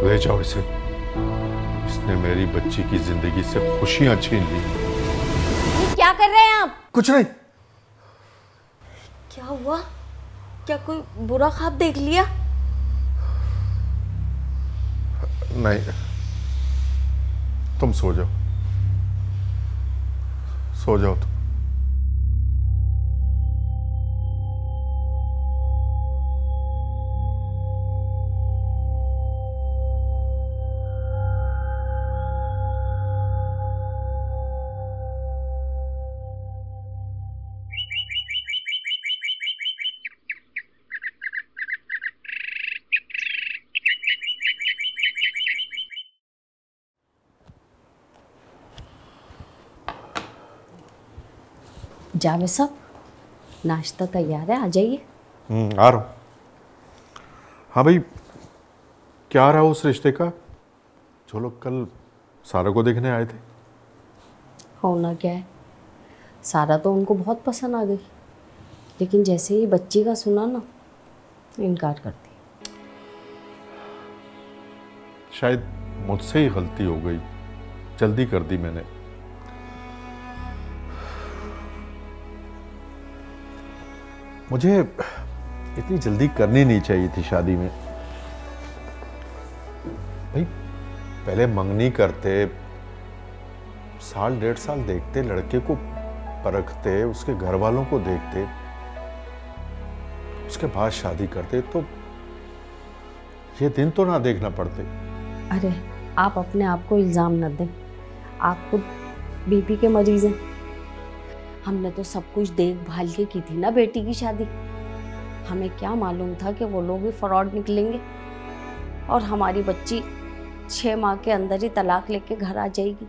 ले जाओ इसे, इसने मेरी बच्ची की जिंदगी से खुशियां छीन ली। क्या कर रहे हैं आप? कुछ नहीं। क्या हुआ? क्या कोई बुरा ख्वाब देख लिया? नहीं, तुम सो जाओ, सो जाओ तुम। जावेद साहब, नाश्ता तैयार है, आ जाइए। आ रहा हूँ। हाँ भाई, क्या रहा उस रिश्ते का जो लोग कल सारा को देखने आए थे? होना क्या है, सारा तो उनको बहुत पसंद आ गई, लेकिन जैसे ही बच्ची का सुना ना, इनकार कर दिया। शायद मुझसे ही गलती हो गई, जल्दी कर दी मैंने। मुझे इतनी जल्दी करनी नहीं चाहिए थी शादी में भाई। पहले मंगनी करते, साल 1.5 साल देखते, लड़के को परखते, उसके घर वालों को देखते, उसके बाद शादी करते, तो ये दिन तो ना देखना पड़ते। अरे आप अपने आप को इल्ज़ाम न दें, आप खुद बीपी के मरीज हैं। हमने तो सब कुछ देखभाल के की थी ना बेटी की शादी। हमें क्या मालूम था कि वो लोग भी फ्रॉड निकलेंगे और हमारी बच्ची 6 माह के अंदर ही तलाक लेके घर आ जाएगी।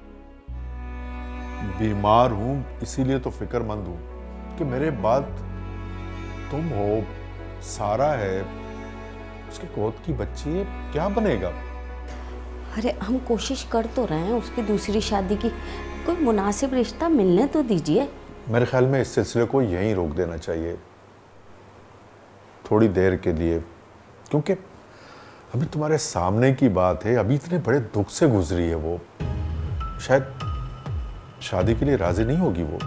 बीमार हूं इसीलिए तो फिक्रमंद हूं कि मेरे बाद तुम हो, सारा है, उसके गोद की बच्ची है, क्या बनेगा? अरे हम कोशिश कर तो रहे हैं उसकी दूसरी शादी की, कोई मुनासिब रिश्ता मिलने तो दीजिए। मेरे ख्याल में इस सिलसिले को यहीं रोक देना चाहिए थोड़ी देर के लिए, क्योंकि अभी तुम्हारे सामने की बात है, अभी इतने बड़े दुख से गुजरी है वो, शायद शादी के लिए राजी नहीं होगी वो।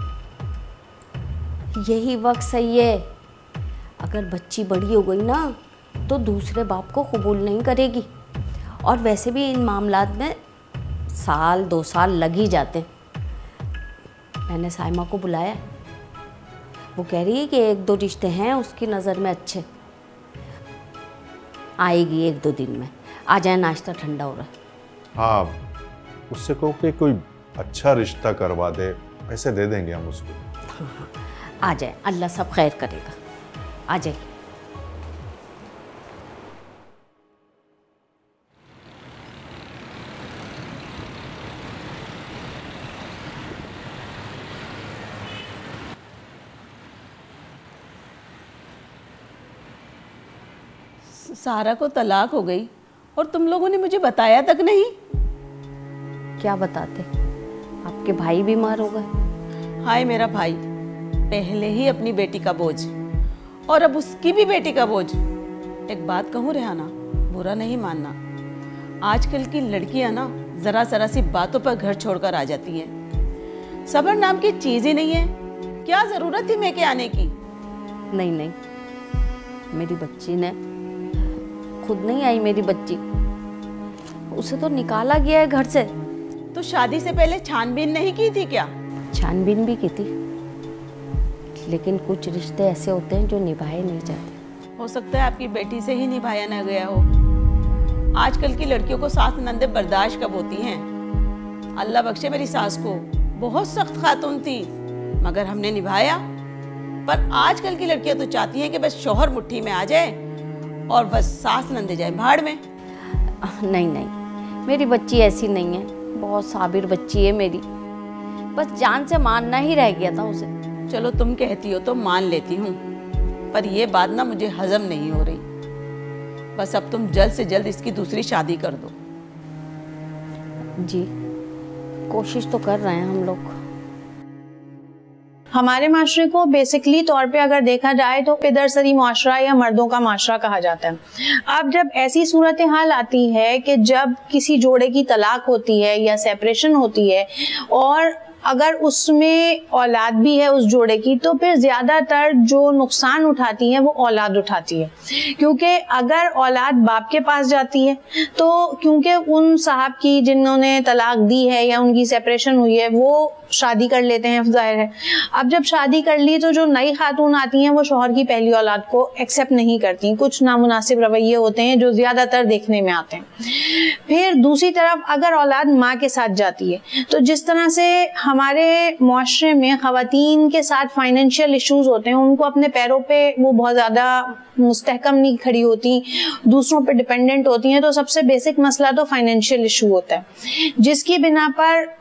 यही वक्त सही है, अगर बच्ची बड़ी हो गई ना तो दूसरे बाप को कबूल नहीं करेगी, और वैसे भी इन मामलात में 1-2 साल लग ही जाते। मैंने साइमा को बुलाया, वो कह रही है कि 1-2 रिश्ते हैं उसकी नज़र में अच्छे, आएगी 1-2 दिन में। आ जाए, नाश्ता ठंडा हो रहा है। हाँ, उससे कहो कि कोई अच्छा रिश्ता करवा दे, पैसे दे देंगे हम उसको। हाँ, आ जाए, अल्लाह सब खैर करेगा। आ जाए। सारा को तलाक हो गई और तुम लोगों ने मुझे बताया तक नहीं। क्या बताते, आपके भाई बीमार हो गए। हाय मेरा भाई, पहले ही अपनी बेटी का बोझ और अब उसकी भी बेटी का बोझ। एक बात कहूँ रेहाना, बुरा नहीं मानना, आजकल की लड़कियां ना जरा जरा सी बातों पर घर छोड़कर आ जाती हैं। सब्र नाम की चीज ही नहीं है, क्या जरूरत थी मैं के आने की? नहीं नहीं, मेरी बच्ची ने खुद नहीं आई, मेरी बच्ची, उसे तो निकाला गया है घर से। तो शादी से पहले छानबीन नहीं की थी क्या? छानबीन भी की थी, लेकिन कुछ रिश्ते ऐसे होते हैं जो निभाए नहीं जाते। हो सकता है आपकी बेटी से ही निभाया न गया हो। आजकल की लड़कियों को सास नंदे बर्दाश्त कब होती हैं? अल्लाह बख्शे मेरी सास को, बहुत सख्त खातून थी, मगर हमने निभाया। पर आजकल की लड़कियां तो चाहती हैं कि बस शौहर मुट्ठी में आ जाए और बस सास नंदे जाए भाड़ में। नहीं नहीं, मेरी बच्ची ऐसी नहीं है। बहुत साबिर बच्ची है मेरी, बस जान से मानना ही रह गया था उसे। चलो तुम कहती हो तो मान लेती हूँ, पर ये बात ना मुझे हजम नहीं हो रही। बस अब तुम जल्द से जल्द इसकी दूसरी शादी कर दो। जी कोशिश तो कर रहे हैं हम लोग। हमारे माशरे को बेसिकली तौर पे अगर देखा जाए तो पिदरसरी माशरा या मर्दों का माशरा कहा जाता है। अब जब ऐसी सूरत हाल आती है कि जब किसी जोड़े की तलाक होती है या सेपरेशन होती है और अगर उसमें औलाद भी है उस जोड़े की, तो फिर ज़्यादातर जो नुकसान उठाती है वो औलाद उठाती है। क्योंकि अगर औलाद बाप के पास जाती है तो क्योंकि उन साहब की जिन्होंने तलाक दी है या उनकी सेपरेशन हुई है वो शादी कर लेते हैं, जाहिर है। अब जब शादी कर ली तो जो नई खातून आती हैं वो शौहर की पहली औलाद को एक्सेप्ट नहीं करती। कुछ नामुनासिब रवैये होते हैं जो ज़्यादातर देखने में आते हैं। फिर दूसरी तरफ अगर औलाद माँ के साथ जाती है तो जिस तरह से हमारे मुआशरे में ख़वातीन के साथ फाइनेंशियल इश्यूज होते हैं, उनको अपने पैरों पे वो बहुत ज़्यादा मुस्तहकम नहीं खड़ी होती, दूसरों पे डिपेंडेंट होती हैं, तो सबसे बेसिक मसला तो फाइनेंशियल इशू होता है, जिसकी बिना पर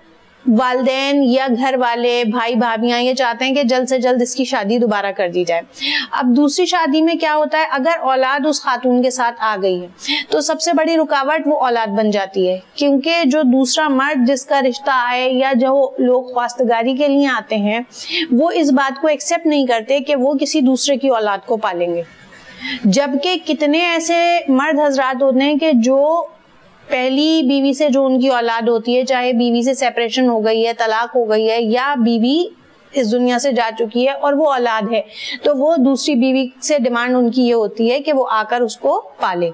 वालिदैन या घर वाले भाई भाभियां ये चाहते हैं कि जल्द से जल्द इसकी शादी दोबारा कर दी जाए। अब दूसरी शादी में क्या होता है, अगर औलाद उस खातून के साथ आ गई है तो सबसे बड़ी रुकावट वो औलाद बन जाती है, क्योंकि जो दूसरा मर्द जिसका रिश्ता आए या जो लोग ख्वास्तगारी के लिए आते हैं वो इस बात को एक्सेप्ट नहीं करते कि वो किसी दूसरे की औलाद को पालेंगे। जबकि कितने ऐसे मर्द हजरात होते हैं कि जो पहली बीवी से जो उनकी औलाद होती है, चाहे बीवी से सेपरेशन हो गई है, तलाक हो गई है या बीवी इस दुनिया से जा चुकी है और वो औलाद है, तो वो दूसरी बीवी से डिमांड उनकी ये होती है कि वो आकर उसको पाले।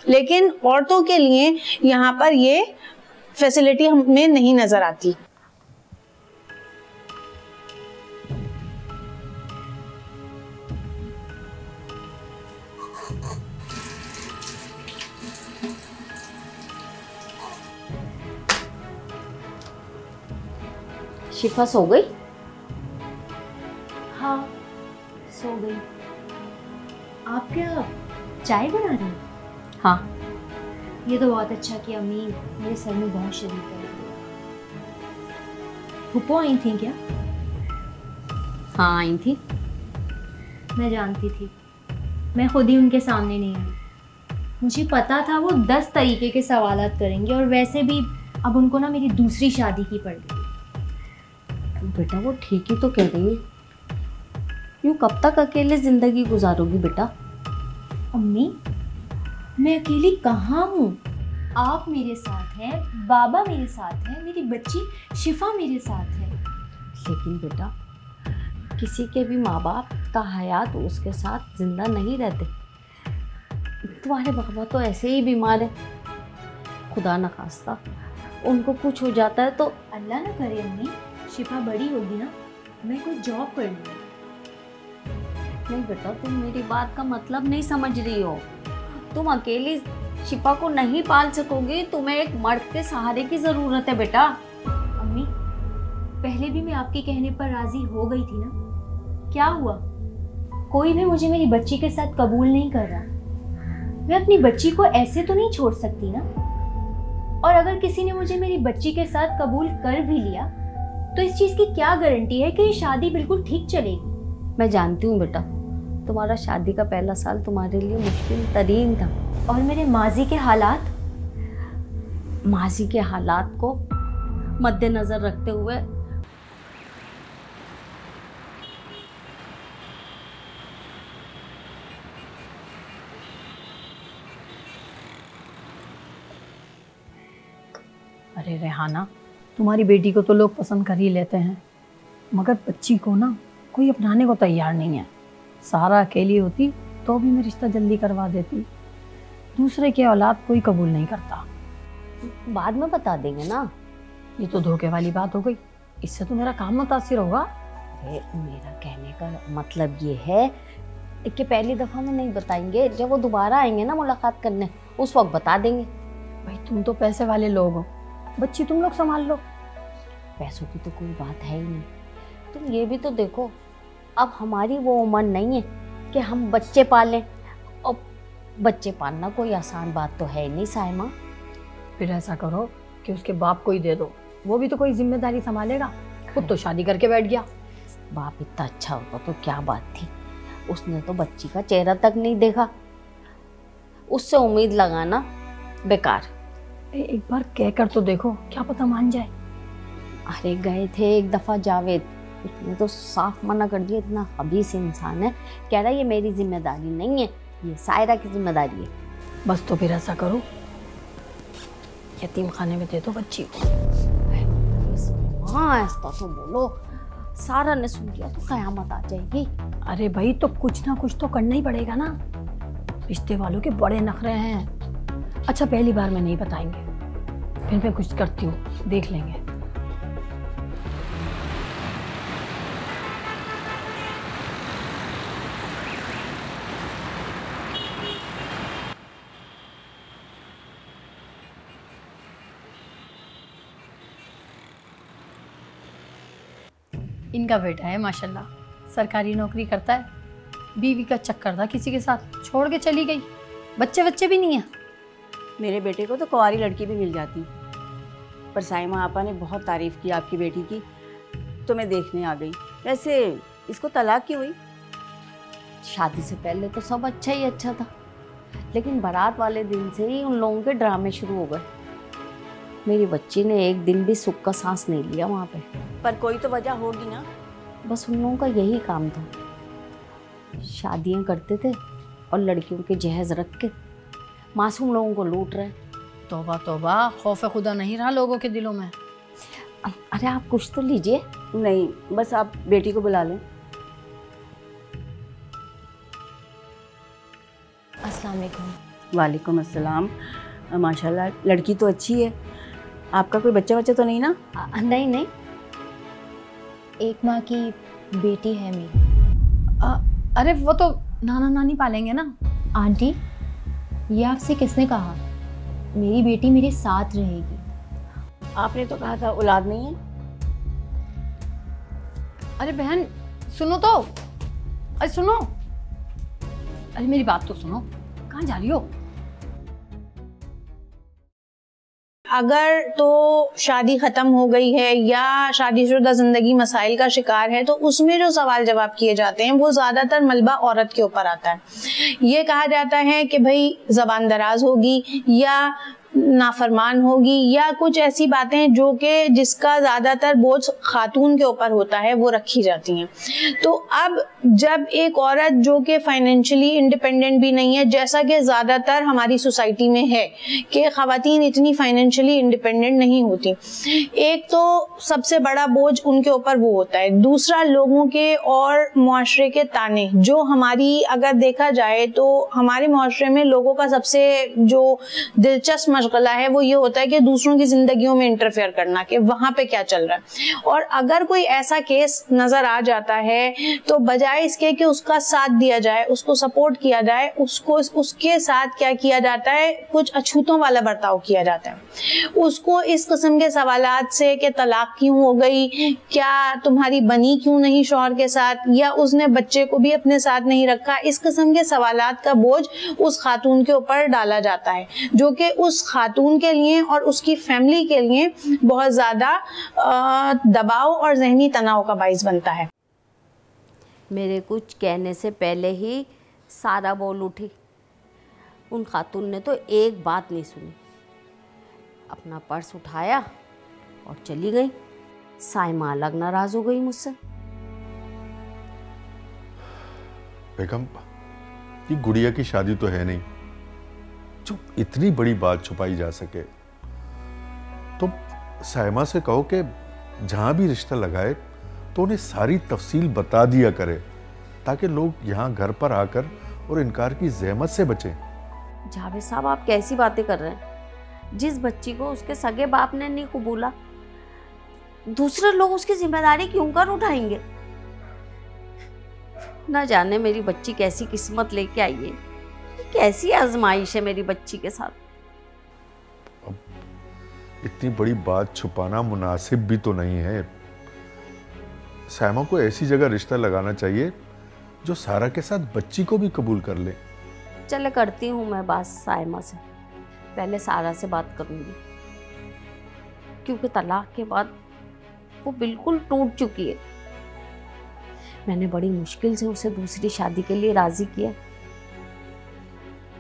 लेकिन औरतों के लिए यहाँ पर ये फैसिलिटी हमें नहीं नजर आती। शिफा सो गई? हाँ सो गई। आप क्या चाय बना रही हैं? हाँ। ये तो बहुत अच्छा किया अम्मी, मेरे सर में बहुत शरीर दर्द है। फूफो आई थी क्या? हाँ आई थी। मैं जानती थी, मैं खुद ही उनके सामने नहीं आई। मुझे पता था वो 10 तरीके के सवालात करेंगे, और वैसे भी अब उनको ना मेरी दूसरी शादी की पड़ गई। बेटा वो ठीक ही तो कह रही है, यूँ कब तक अकेले जिंदगी गुजारोगी बेटा? अम्मी मैं अकेली कहाँ हूँ? आप मेरे साथ हैं, बाबा मेरे साथ हैं, मेरी बच्ची शिफा मेरे साथ है। लेकिन बेटा किसी के भी माँ बाप का हयात उसके साथ जिंदा नहीं रहते। तुम्हारे बाबा तो ऐसे ही बीमार है, खुदा न खास्ता उनको कुछ हो जाता है तो। अल्लाह ना करे अम्मी, शिफा बड़ी होगी ना, मैं कोई जॉब कर लूँगी। नहीं बेटा तुम मेरी बात का मतलब नहीं समझ रही हो। तुम अकेली शिफा को नहीं पाल सकोगी, तुम्हें एक मर्द के सहारे की जरूरत है बेटा। अम्मी पहले भी मैं आपके कहने पर राजी हो गई थी ना, क्या हुआ? कोई भी मुझे मेरी बच्ची के साथ कबूल नहीं कर रहा। मैं अपनी बच्ची को ऐसे तो नहीं छोड़ सकती ना। और अगर किसी ने मुझे मेरी बच्ची के साथ कबूल कर भी लिया तो इस चीज़ की क्या गारंटी है कि ये शादी बिल्कुल ठीक चलेगी? मैं जानती हूँ बेटा, तुम्हारा शादी का पहला साल तुम्हारे लिए मुश्किल तरीन था, और मेरे माजी के हालात को मद्देनजर रखते हुए अरे रेहाना, तुम्हारी बेटी को तो लोग पसंद कर ही लेते हैं, मगर बच्ची को ना कोई अपनाने को तैयार नहीं है। सारा अकेली होती तो भी मैं रिश्ता जल्दी करवा देती, दूसरे की औलाद कोई कबूल नहीं करता। बाद में बता देंगे ना। ये तो धोखे वाली बात हो गई, इससे तो मेरा काम मुतासिर होगा। मेरा कहने का मतलब ये है कि पहली दफ़ा में नहीं बताएंगे, जब वो दोबारा आएंगे ना मुलाकात करने उस वक्त बता देंगे। भाई तुम तो पैसे वाले लोग हो, बच्ची तुम लोग संभाल लो। पैसों की तो कोई बात है ही नहीं। तुम ये भी तो देखो, अब हमारी वो उम्र नहीं है कि हम बच्चे पालें, और बच्चे पालना कोई आसान बात तो है नहीं साइमा। फिर ऐसा करो, कि उसके बाप को ही दे दो, वो भी तो कोई जिम्मेदारी संभालेगा। खुद तो शादी करके बैठ गया। बाप इतना अच्छा होता तो क्या बात थी, उसने तो बच्ची का चेहरा तक नहीं देखा। उससे उम्मीद लगाना बेकार। एक बार कहकर तो देखो, क्या पता मान जाए। अरे गए थे एक दफा जावेद, उसने तो साफ मना कर दिया। इतना खबीस इंसान है, कह रहा ये मेरी जिम्मेदारी नहीं है, ये सायरा की जिम्मेदारी है। बस तो फिर ऐसा करो, यतीम खाने में दे दो बच्ची को। हाँ ऐसा तो बोलो, सारा ने सुन लिया तो कयामत आ जाएगी। अरे भाई तो कुछ ना कुछ तो करना ही पड़ेगा ना, रिश्ते वालों के बड़े नखरे हैं। अच्छा पहली बार में नहीं बताएंगे, फिर मैं कुछ करती हूँ, देख लेंगे। इनका बेटा है माशाल्लाह, सरकारी नौकरी करता है। बीवी का चक्कर था किसी के साथ, छोड़ के चली गई। बच्चे भी नहीं है। मेरे बेटे को तो कुंवारी लड़की भी मिल जाती, पर साइमा आपा ने बहुत तारीफ की आपकी बेटी की, तो मैं देखने आ गई। वैसे इसको तलाक क्यों हुई? शादी से पहले तो सब अच्छा ही अच्छा था, लेकिन बारात वाले दिन से ही उन लोगों के ड्रामे शुरू हो गए। मेरी बच्ची ने एक दिन भी सुख का सांस नहीं लिया वहाँ पे। पर कोई तो वजह होगी ना। बस उन लोगों का यही काम था, शादियाँ करते थे और लड़कियों के जहेज रख के मासूम लोगों को लूट रहे। तौबा तौबा, खौफ खुदा नहीं रहा लोगों के दिलों में। अरे आप कुछ तो लीजिए। नहीं, बस आप बेटी को बुला लें। अस्सलाम वालेकुम। वालेकुम अस्सलाम। माशाल्लाह लड़की तो अच्छी है। आपका कोई बच्चा तो नहीं ना? नहीं नहीं, एक माँ की बेटी है मेरी। अरे वो तो नाना नानी पालेंगे ना। आंटी, ये आपसे किसने कहा? मेरी बेटी मेरे साथ रहेगी। आपने तो कहा था औलाद नहीं है। अरे बहन सुनो तो, अरे सुनो, अरे मेरी बात तो सुनो, कहाँ जा रही हो? अगर तो शादी खत्म हो गई है या शादीशुदा जिंदगी मसाइल का शिकार है, तो उसमें जो सवाल जवाब किए जाते हैं वो ज्यादातर मलबा औरत के ऊपर आता है। ये कहा जाता है कि भाई जबान दराज होगी या नाफरमान होगी या कुछ ऐसी बातें जो कि जिसका ज्यादातर बोझ खातून के ऊपर होता है वो रखी जाती हैं। तो अब जब एक औरत जो कि फाइनेंशियली इंडिपेंडेंट भी नहीं है, जैसा कि ज्यादातर हमारी सोसाइटी में है कि खवातीन इतनी फाइनेंशियली इंडिपेंडेंट नहीं होती, एक तो सबसे बड़ा बोझ उनके ऊपर वो होता है। दूसरा लोगों के और मुआशरे के ताने, जो हमारी अगर देखा जाए तो हमारे मुआशरे में लोगों का सबसे जो दिलचस्प मशगला है वो ये होता है कि दूसरों की जिंदगियों में इंटरफेयर करना, कि वहां पे क्या चल रहा है। और अगर कोई ऐसा केस नजर आ जाता है तो बजाय इसके कि उसका साथ दिया जाए, उसको सपोर्ट किया जाए, उसको उसके साथ क्या किया जाता है, कुछ अछूतों वाला बर्ताव किया जाता है। उसको इस किस्म के सवालात से कि तलाक क्यों हो गई, क्या तुम्हारी बनी क्यों नहीं शौहर के साथ, या उसने बच्चे को भी अपने साथ नहीं रखा, इस किस्म के सवालात का बोझ उस खातून के ऊपर डाला जाता है, जो कि उस खातून के लिए और उसकी फैमिली के लिए बहुत ज्यादा दबाव और जहनी तनाव का बाइस बनता है। मेरे कुछ कहने से पहले ही सारा बोल उठी। उन खातून ने तो एक बात नहीं सुनी, अपना पर्स उठाया और चली गई। साइमा अलग नाराज हो गई मुझसे। बेगम, ये गुड़िया की शादी तो है नहीं जो इतनी बड़ी बात छुपाई जा सके। तो साइमा से कहो कि जहां भी रिश्ता लगाए तो उन्हें सारी तफसील बता दिया करे, ताकि लोग यहाँ घर पर आकर और इनकार की जहमत से बचें। जावेद साहब, आप कैसी बातें कर रहे हैं? जिस बच्ची को उसके सगे बाप ने नहीं कबूला, दूसरे लोग उसकी जिम्मेदारी क्यों कर उठाएंगे? ना जाने मेरी बच्ची कैसी किस्मत लेके आई है, कैसी आजमाइश है मेरी बच्ची के साथ। अब इतनी बड़ी बात छुपाना मुनासिब भी तो नहीं है। साइमा को ऐसी जगह रिश्ता लगाना चाहिए जो सारा के साथ बच्ची को भी कबूल कर ले। चले करती हूँ मैं बात साइमा से, पहले सारा से बात करूंगी। क्योंकि तलाक के बाद वो बिल्कुल टूट चुकी है। मैंने बड़ी मुश्किल से उसे दूसरी शादी के लिए राजी किया।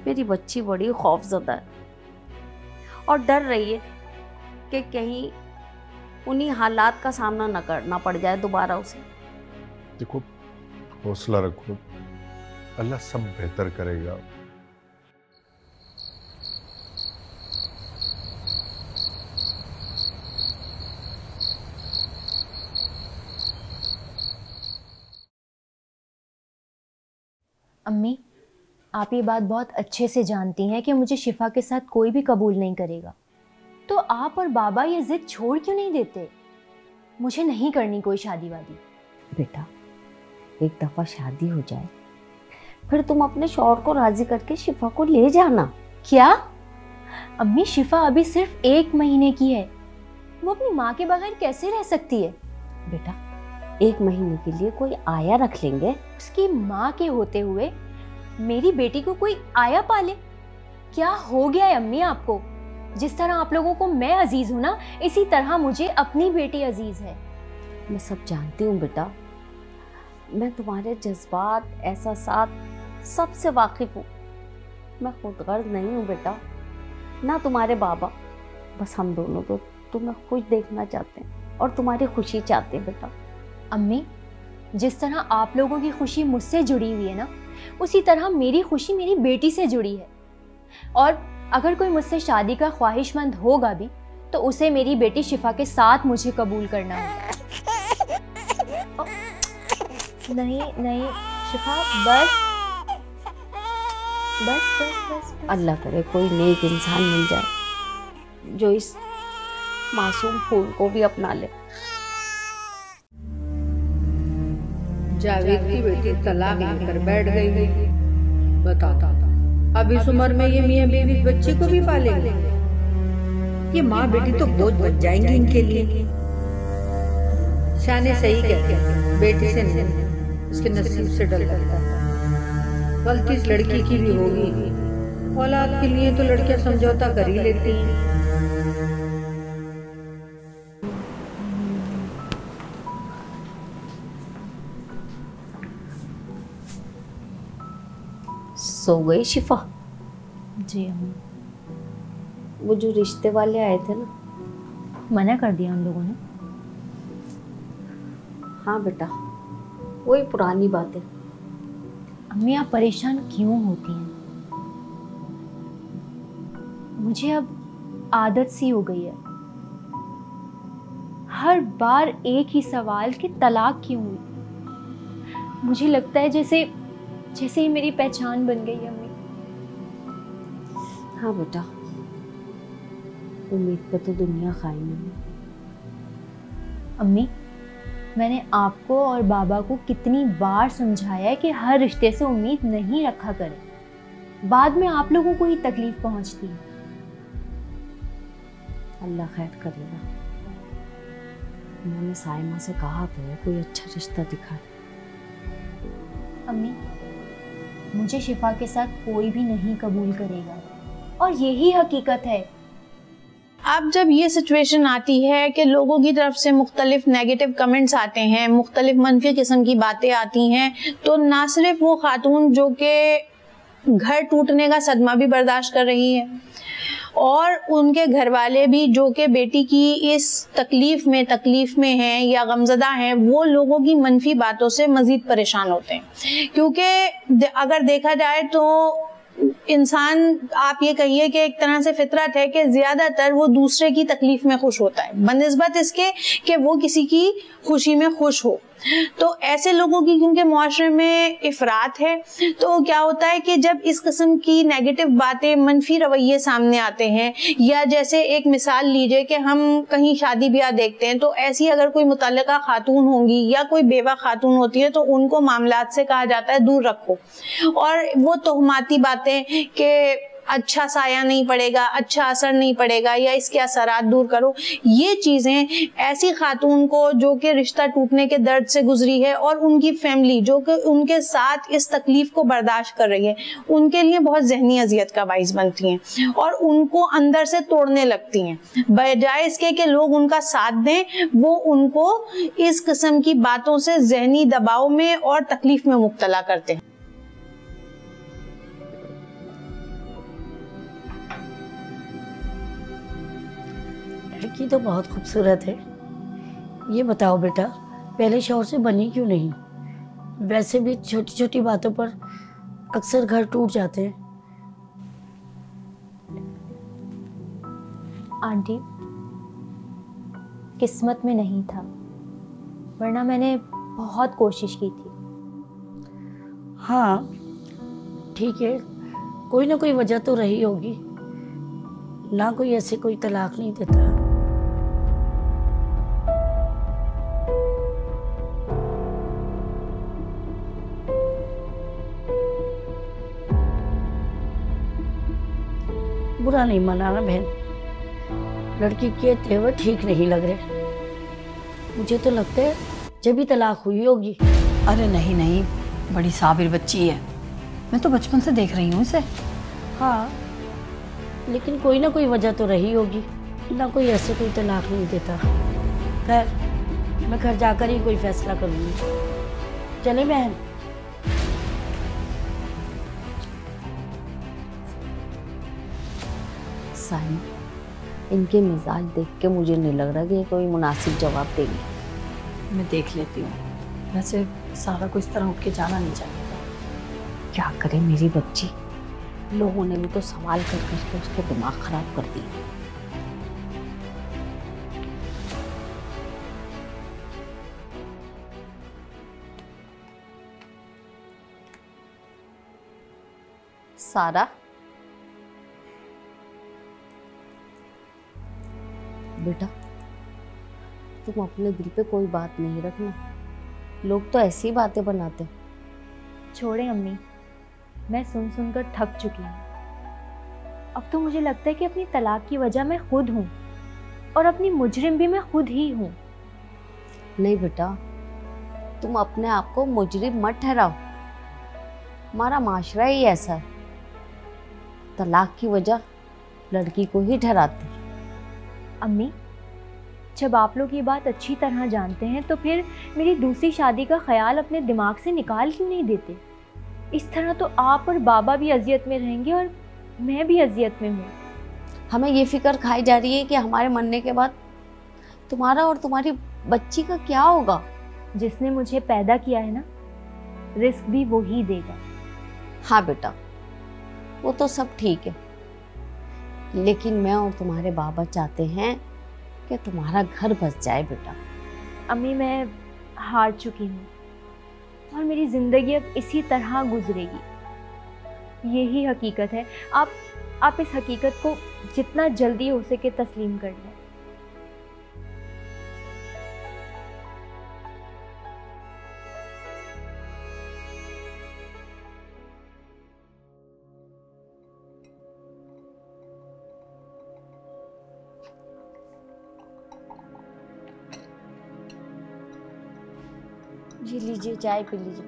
मेरी बच्ची बड़ी खौफजदा है और डर रही है कि कहीं उन्हीं हालात का सामना न करना पड़ जाए दोबारा उसे। देखो, हौसला रखो, अल्लाह सब बेहतर करेगा। अम्मी, आप ये बात बहुत अच्छे से जानती हैं कि मुझे शिफा के साथ कोई भी कबूल नहीं करेगा, तो आप और बाबा ये जिद छोड़ क्यों नहीं देते? मुझे नहीं करनी कोई शादी वादी। बेटा, एक दफा शादी हो जाए फिर तुम अपने शौहर को राजी करके शिफा को ले जाना। क्या? अम्मी, शिफा अभी सिर्फ 1 महीने की है, वो अपनी माँ के बगैर कैसे रह सकती है? बेटा, 1 महीने के लिए कोई आया रख लेंगे। उसकी माँ के होते हुए मेरी बेटी को कोई आया पाले? क्या हो गया है अम्मी आपको? जिस तरह आप लोगों को मैं अजीज हूं ना, इसी तरह मुझे अपनी बेटी अजीज है। मैं सब जानती हूँ बेटा, मैं तुम्हारे जज्बात, एहसासात सबसे वाकिफ हूँ। मैं खुदगर्ज नहीं हूँ बेटा, ना तुम्हारे बाबा। बस हम दोनों तो तुम्हें खुश देखना चाहते हैं और तुम्हारी खुशी चाहते हैं बेटा। अम्मी, जिस तरह आप लोगों की खुशी मुझसे जुड़ी हुई है ना, उसी तरह मेरी खुशी मेरी बेटी से जुड़ी है। और अगर कोई मुझसे शादी का ख्वाहिशमंद होगा भी तो उसे मेरी बेटी शिफा के साथ मुझे कबूल करना होगा। नहीं नहीं शिफा, बस बस बस बस, बस। अल्लाह करे कोई नेक इंसान मिल जाए जो इस मासूम फूल को भी अपना ले। जावेद की बेटी तलाक लेकर बैठ गई। बताता, अब इस उम्र में ये मियां बीवी बच्चे को भी पालेंगे? ये माँ बेटी तो बोझ बच जाएंगी इनके लिए। शाने सही कहते हैं, बेटी से नहीं उसके नसीब से डर लगता है। गलती इस लड़की की भी होगी, औलाद के लिए तो लड़कियां समझौता कर ही लेती हैं। सो गई शिफा? जी अम्मी। वो जो रिश्ते वाले आए थे ना, मना कर दिया उन लोगों ने? हाँ बेटा, वही पुरानी बातें। अम्मी, आप परेशान क्यों होती हैं? मुझे अब आदत सी हो गई है। हर बार एक ही सवाल कि तलाक क्यों हुई। मुझे लगता है जैसे ही मेरी पहचान बन गई है अम्मी। हाँ बेटा, उम्मीद पे तो दुनिया कायम है। अम्मी, मैंने आपको और बाबा को कितनी बार समझाया है कि हर रिश्ते से उम्मीद नहीं रखा करें, बाद में आप लोगों को ही तकलीफ पहुंचती है। अल्लाह खैर करेगा। मैंने साइमा से कहा तो है कोई अच्छा रिश्ता दिखाए। अम्मी, मुझे शिफा के साथ कोई भी नहीं कबूल करेगा और यही हकीकत है। अब जब ये सिचुएशन आती है कि लोगों की तरफ से मुख्तलिफ नेगेटिव कमेंट्स आते हैं, मुख्तलिफ मनफी किस्म की बातें आती हैं, तो ना सिर्फ वो खातून जो कि घर टूटने का सदमा भी बर्दाश्त कर रही है और उनके घर वाले भी जो कि बेटी की इस तकलीफ में हैं या गमज़दा हैं, वो लोगों की मनफी बातों से मज़ीद परेशान होते हैं। क्योंकि अगर देखा जाए तो इंसान, आप ये कहिए कि एक तरह से फितरत है कि ज्यादातर वो दूसरे की तकलीफ में खुश होता है बनिस्बत इसके कि वो किसी की खुशी में खुश हो। तो ऐसे लोगों की क्योंकि मुआशरे में इफरात है, तो क्या होता है कि जब इस किस्म की नेगेटिव बातें, मनफी रवैये सामने आते हैं, या जैसे एक मिसाल लीजिए कि हम कहीं शादी ब्याह देखते हैं, तो ऐसी अगर कोई मुतल्लिका खातून होंगी या कोई बेवा खातून होती है तो उनको मामलात से कहा जाता है दूर रखो। और वो तोहमाती बातें कि अच्छा साया नहीं पड़ेगा, अच्छा असर नहीं पड़ेगा, या इसके असरात दूर करो। ये चीजें ऐसी खातून को जो कि रिश्ता टूटने के दर्द से गुजरी है और उनकी फैमिली जो कि उनके साथ इस तकलीफ को बर्दाश्त कर रही है, उनके लिए बहुत जहनी अजियत का बाइस बनती हैं और उनको अंदर से तोड़ने लगती हैं। बजाय इसके कि लोग उनका साथ दें, वो उनको इस किस्म की बातों से जहनी दबाव में और तकलीफ में मुब्तला करते हैं। लड़की तो बहुत खूबसूरत है। ये बताओ बेटा, पहले शौहर से बनी क्यों नहीं? वैसे भी छोटी छोटी बातों पर अक्सर घर टूट जाते हैं। आंटी, किस्मत में नहीं था, वरना मैंने बहुत कोशिश की थी। हाँ ठीक है, कोई ना कोई वजह तो रही होगी, ना कोई ऐसे कोई तलाक नहीं देता। बुरा नहीं मनाना बहन, लड़की के तेवर ठीक नहीं लग रहे। मुझे तो लगता है जब भी तलाक हुई होगी। अरे नहीं नहीं, बड़ी साबिर बच्ची है, मैं तो बचपन से देख रही हूँ इसे। हाँ, लेकिन कोई ना कोई वजह तो रही होगी, ना कोई ऐसे कोई तलाक नहीं देता। खैर, मैं घर जाकर ही कोई फैसला करूँगी। चले बहन। साइमा, इनके मिजाज देख के मुझे नहीं लग रहा कि ये कोई मुनासिब जवाब देंगे। मैं देख लेती हूँ। वैसे सारा को इस तरह उठ के जाना नहीं चाहिए। क्या करे मेरी बच्ची, लोगों ने भी तो सवाल कर करके उसका दिमाग खराब कर दिया। सारा, बेटा तुम अपने दिल पे कोई बात नहीं रखना, लोग तो ऐसी बातें बनाते। छोड़े अम्मी, मैं सुन सुनकर थक चुकी हूँ। अब तो मुझे लगता है कि अपनी तलाक की वजह मैं खुद हूँ और अपनी मुजरिम भी मैं खुद ही हूँ। नहीं बेटा, तुम अपने आप को मुजरिम मत ठहराओ, हमारा माशरा ही ऐसा है, तलाक की वजह लड़की को ही ठहराते। अम्मी, जब आप लोग ये बात अच्छी तरह जानते हैं तो फिर मेरी दूसरी शादी का ख्याल अपने दिमाग से निकाल क्यों नहीं देते? इस तरह तो आप और बाबा भी अजियत में रहेंगे और मैं भी अजियत में हूँ। हमें ये फिक्र खाई जा रही है कि हमारे मरने के बाद तुम्हारा और तुम्हारी बच्ची का क्या होगा। जिसने मुझे पैदा किया है ना, रिस्क भी वो ही देगा। हाँ बेटा, वो तो सब ठीक है, लेकिन मैं और तुम्हारे बाबा चाहते हैं कि तुम्हारा घर बस जाए बेटा। अम्मी, मैं हार चुकी हूँ और मेरी ज़िंदगी अब इसी तरह गुजरेगी। यही हकीकत है। आप इस हकीकत को जितना जल्दी हो सके तस्लीम कर लें। ये लीजिए, चाय पी लीजिए।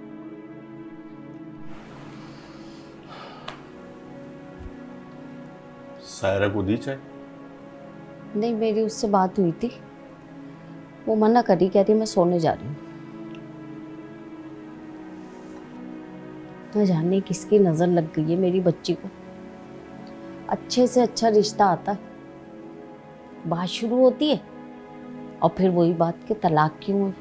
सायरा को दी चाय? नहीं, मेरी उससे बात हुई थी, वो मना करी, कह रही मैं सोने जा रही हूँ। न जाने किसकी नजर लग गई है मेरी बच्ची को। अच्छे से अच्छा रिश्ता आता है, बात शुरू होती है और फिर वही बात के तलाक क्यों हुई,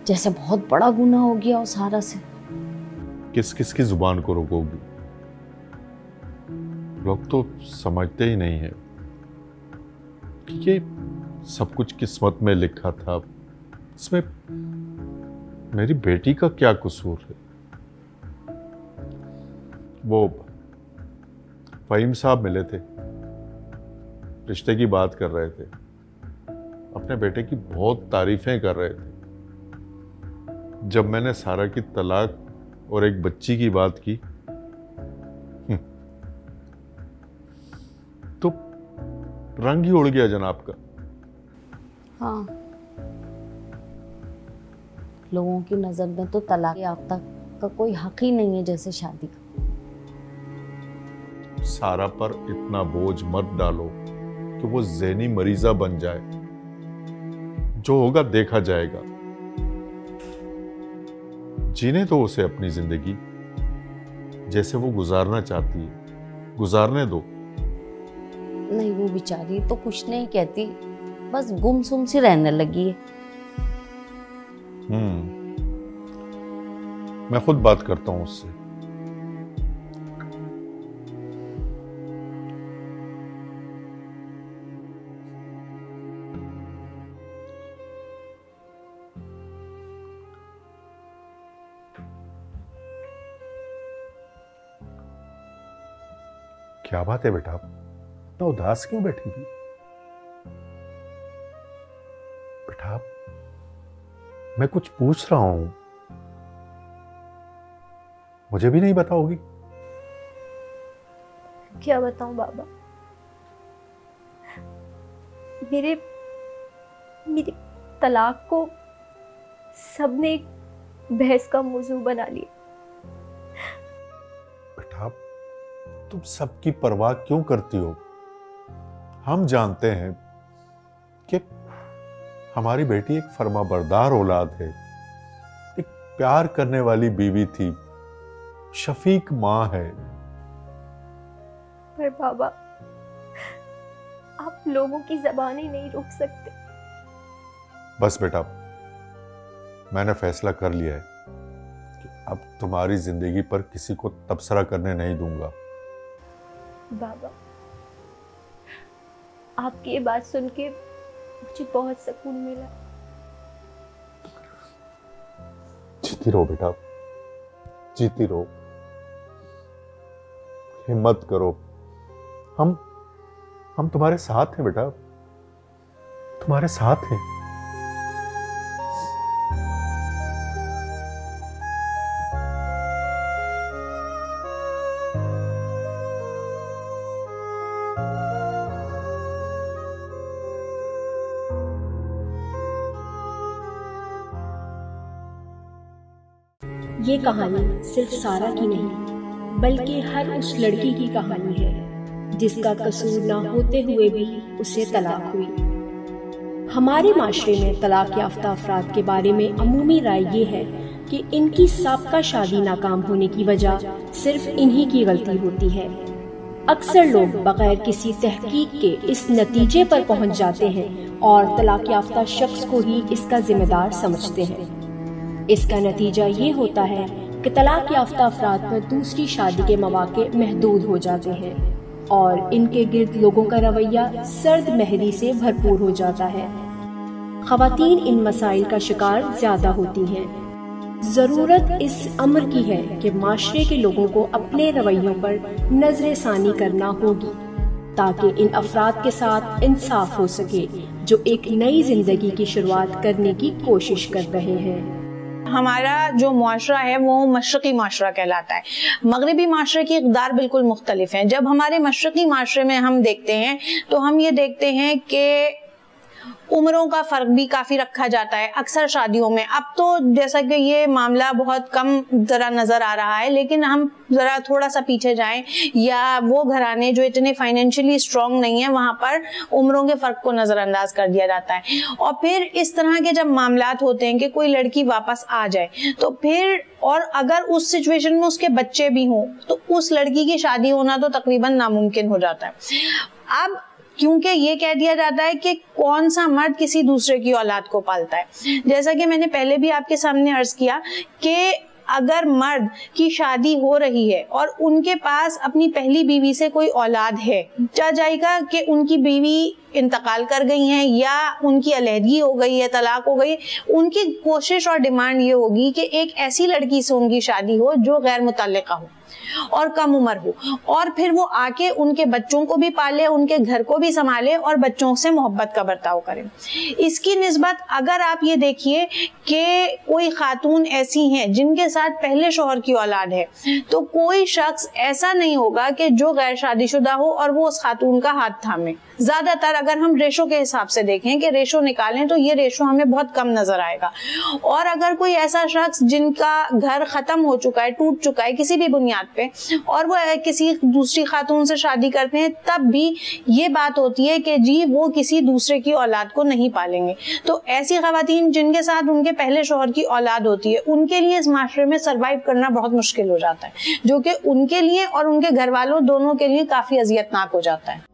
जैसे बहुत बड़ा गुनाह हो गया उस सारा से। किस किस की जुबान को रोकोगी? लोग तो समझते ही नहीं है कि ये सब कुछ किस्मत में लिखा था। इसमें मेरी बेटी का क्या कसूर है? वो फहीम साहब मिले थे, रिश्ते की बात कर रहे थे, अपने बेटे की बहुत तारीफें कर रहे थे। जब मैंने सारा की तलाक और एक बच्ची की बात की तो रंग ही उड़ गया जनाब का। हाँ, लोगों की नजर में तो तलाक याफ्ता का कोई हक ही नहीं है जैसे शादी का। सारा पर इतना बोझ मत डालो कि वो ज़हनी मरीजा बन जाए। जो होगा देखा जाएगा। जीने तो उसे अपनी जिंदगी जैसे वो गुजारना चाहती है, गुजारने दो। नहीं, वो बेचारी तो कुछ नहीं कहती, बस गुमसुम सी रहने लगी है। मैं खुद बात करता हूं उससे। क्या बात है बेटा, इतना उदास क्यों बैठी थी? बेटा मैं कुछ पूछ रहा हूं, मुझे भी नहीं बताओगी? क्या बताऊं बाबा, मेरे तलाक को सबने एक बहस का मौजू बना लिया। बेटा तुम सबकी परवाह क्यों करती हो? हम जानते हैं कि हमारी बेटी एक फर्माबरदार औलाद है, एक प्यार करने वाली बीवी थी, शफीक माँ है। पर बाबा, आप लोगों की ज़बानें नहीं रोक सकते। बस बेटा, मैंने फैसला कर लिया है कि अब तुम्हारी जिंदगी पर किसी को तबसरा करने नहीं दूंगा। बाबा, आपकी ये बात सुन के मुझे बहुत सुकून मिला। जीती रहो बेटा, जीती रहो, हिम्मत करो। हम तुम्हारे साथ हैं बेटा, तुम्हारे साथ हैं। ये कहानी सिर्फ सारा की नहीं, बल्कि हर उस लड़की की कहानी है जिसका कसूर ना होते हुए भी उसे तलाक हुई। हमारे माशरे में तलाक याफ्ता अफराद के बारे में अमूमी राय ये है कि इनकी साबका शादी नाकाम होने की वजह सिर्फ इन्हीं की गलती होती है। अक्सर लोग बगैर किसी तहकीक के इस नतीजे पर पहुंच जाते हैं और तलाक याफ्ता शख्स को ही इसका जिम्मेदार समझते हैं। इसका नतीजा ये होता है कि तलाक याफ्ता अफराद पर दूसरी शादी के मौके महदूद हो जाते हैं और इनके गिर्द लोगों का रवैया सर्द महरी से भरपूर हो जाता है। ख़वातीन इन मसाइल का शिकार ज्यादा होती हैं। ज़रूरत इस अम्र की है कि माशरे के लोगों को अपने रवैयों पर नजर सानी करना होगी ताकि इन अफराद के साथ इंसाफ हो सके जो एक नई जिंदगी की शुरुआत करने की कोशिश कर रहे हैं। हमारा जो मुआशरा है वो मशरक़ी मुआशरा कहलाता है। मगरिबी मुआशरे की इक़दार बिल्कुल मुख्तलिफ है। जब हमारे मशरक़ी मुआशरे में हम देखते हैं तो हम ये देखते हैं कि उम्रों का फ़र्क भी काफ़ी रखा जाता है अक्सर शादियों में। अब तो जैसा कि ये मामला बहुत कम ज़रा नज़र आ रहा है, लेकिन हम ज़रा थोड़ा सा पीछे जाएं या वो घराने जो इतने फाइनेंशियली स्ट्रॉन्ग नहीं है वहाँ पर उम्रों के फ़र्क को नज़रअंदाज कर दिया जाता है। और फिर इस तरह के जब मामलात होते हैं कि कोई लड़की वापस आ जाए तो फिर, और अगर उस सिचुएशन में उसके बच्चे भी हों तो उस लड़की की शादी होना तो तकरीबन नामुमकिन हो जाता है। अब क्योंकि ये कह दिया जाता है कि कौन सा मर्द किसी दूसरे की औलाद को पालता है। जैसा कि मैंने पहले भी आपके सामने अर्ज किया कि अगर मर्द की शादी हो रही है और उनके पास अपनी पहली बीवी से कोई औलाद है, चाह जाएगा कि उनकी बीवी इंतकाल कर गई हैं या उनकी अलहदगी हो गई है, तलाक हो गई, उनकी कोशिश और डिमांड ये होगी कि एक ऐसी लड़की से उनकी शादी हो जो गैर मुतल्लिका हो। और कम उम्र हो, और फिर वो आके उनके बच्चों को भी पाले, उनके घर को भी संभाले और बच्चों से मोहब्बत का बर्ताव करें। इसकी निस्बत अगर आप ये देखिए कि कोई खातून ऐसी हैं जिनके साथ पहले शौहर की औलाद है, तो कोई शख्स ऐसा नहीं होगा कि जो गैर शादीशुदा हो और वो उस खातून का हाथ थामे। ज्यादातर अगर हम रेशो के हिसाब से देखें कि रेशो निकालें तो ये रेशो हमें बहुत कम नजर आएगा। और अगर कोई ऐसा शख्स जिनका घर खत्म हो चुका है, टूट चुका है किसी भी बुनियाद पे, और वो किसी दूसरी खातून से शादी करते हैं, तब भी ये बात होती है कि जी वो किसी दूसरे की औलाद को नहीं पालेंगे। तो ऐसी खवातीन जिनके साथ उनके पहले शौहर की औलाद होती है, उनके लिए इस माशरे में सरवाइव करना बहुत मुश्किल हो जाता है, जो कि उनके लिए और उनके घर वालों दोनों के लिए काफी अजियतनाक हो जाता है।